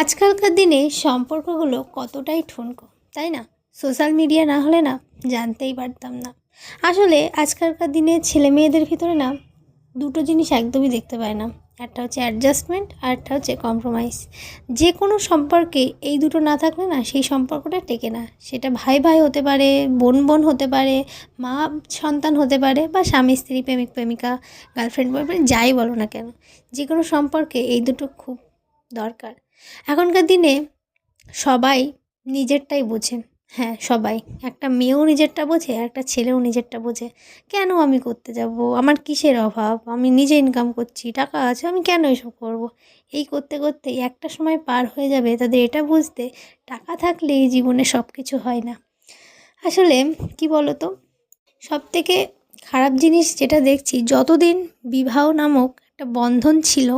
আজকালকার দিনে সম্পর্কগুলো কতটাই ঠুনকো, তাই না? সোশ্যাল মিডিয়া না হলে না জানতেই পারতাম না। আসলে আজকালকার দিনে ছেলে মেয়েদের ভিতরে না দুটো জিনিস একদমই দেখতে পায় না। একটা হচ্ছে অ্যাডজাস্টমেন্ট আর একটা হচ্ছে কম্প্রোমাইজ। যে কোনো সম্পর্কে এই দুটো না থাকলে না সেই সম্পর্কটা টেকে না। সেটা ভাই ভাই হতে পারে, বোন বোন হতে পারে, মা সন্তান হতে পারে, বা স্বামী স্ত্রী, প্রেমিক প্রেমিকা, গার্লফ্রেন্ড বয়ফ্রেন্ড, যাই বলো না কেন, যে কোনো সম্পর্কে এই দুটো খুব দরকার। এখনকার দিনে সবাই নিজেরটাই বোঝে। হ্যাঁ, সবাই। একটা মেয়েও নিজেরটা বোঝে, আর একটা ছেলেও নিজেরটা বোঝে। কেন আমি করতে যাব? আমার কিসের অভাব? আমি নিজে ইনকাম করছি, টাকা আছে, আমি কেন এসব করব? এই করতে করতেই একটা সময় পার হয়ে যাবে তাদের এটা বুঝতে, টাকা থাকলেই জীবনে সব কিছু হয় না। আসলে কি বলো তো, সবথেকে খারাপ জিনিস যেটা দেখছি, যতদিন বিবাহ নামক একটা বন্ধন ছিল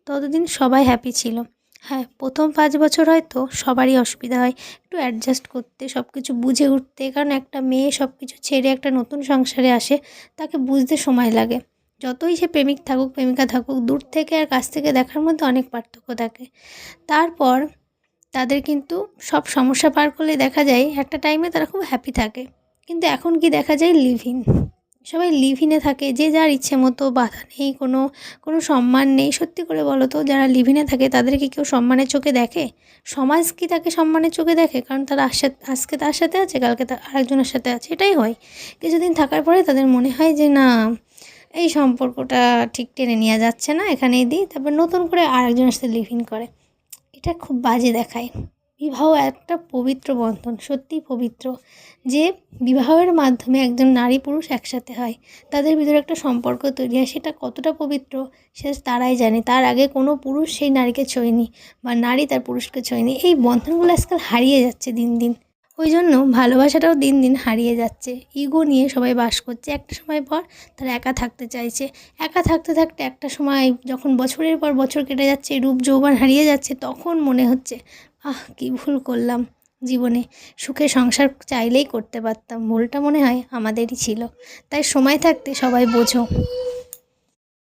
ততদিন সবাই হ্যাপি ছিল। হ্যাঁ, প্রথম ৫ বছর হয়তো সবারই অসুবিধা হয় একটু অ্যাডজাস্ট করতে, সব কিছু বুঝে উঠতে। কারণ একটা মেয়ে সব কিছু ছেড়ে একটা নতুন সংসারে আসে, তাকে বুঝতে সময় লাগে। যতই সে প্রেমিক থাকুক, প্রেমিকা থাকুক, দূর থেকে আর কাছ থেকে দেখার মধ্যে অনেক পার্থক্য থাকে। তারপর তাদের কিন্তু সব সমস্যা পার করলে দেখা যায় একটা টাইমে তারা খুব হ্যাপি থাকে। কিন্তু এখন কি দেখা যায়, লিভ ইন। সবাই লিভ ইনে থাকে, যে যার ইচ্ছে মতো, বাধা নেই, কোনো সম্মান নেই। সত্যি করে বলো তো, যারা লিভ ইনে থাকে তাদেরকে কেউ সম্মানের চোখে দেখে? সমাজ কি তাকে সম্মানের চোখে দেখে? কারণ তারা আজকে তার সাথে আছে, কালকে তার আরেকজনের সাথে আছে, এটাই হয়। কিছুদিন থাকার পরে তাদের মনে হয় যে না, এই সম্পর্কটা ঠিক টেনে নেওয়া যাচ্ছে না, এখানেই দিই। তারপর নতুন করে আরেকজনের সাথে লিভ ইন করে। এটা খুব বাজে দেখায়। বিবাহ একটা পবিত্র বন্ধন, সত্যিই পবিত্র। যে বিবাহের মাধ্যমে একজন নারী পুরুষ একসাথে হয়, তাদের ভিতরে একটা সম্পর্ক তৈরি হয়, সেটা কতটা পবিত্র সে তারাই জানে। তার আগে কোনো পুরুষ সেই নারীকে ছোঁয়নি, বা নারী তার পুরুষকে ছোঁয়নি। এই বন্ধনগুলো আজকাল হারিয়ে যাচ্ছে দিন দিন। ওই জন্য ভালোবাসাটাও দিন দিন হারিয়ে যাচ্ছে। ইগো নিয়ে সবাই বাস করছে, একটা সময় পর তারা একা থাকতে চাইছে। একা থাকতে থাকতে একটা সময় যখন বছরের পর বছর কেটে যাচ্ছে, রূপ যৌবন হারিয়ে যাচ্ছে, তখন মনে হচ্ছে কী ভুল করলাম জীবনে। সুখে সংসার চাইলেই করতে পারতাম, ভুলটা মনে হয় আমাদেরই ছিল। তাই সময় থাকতে সবাই বোঝো।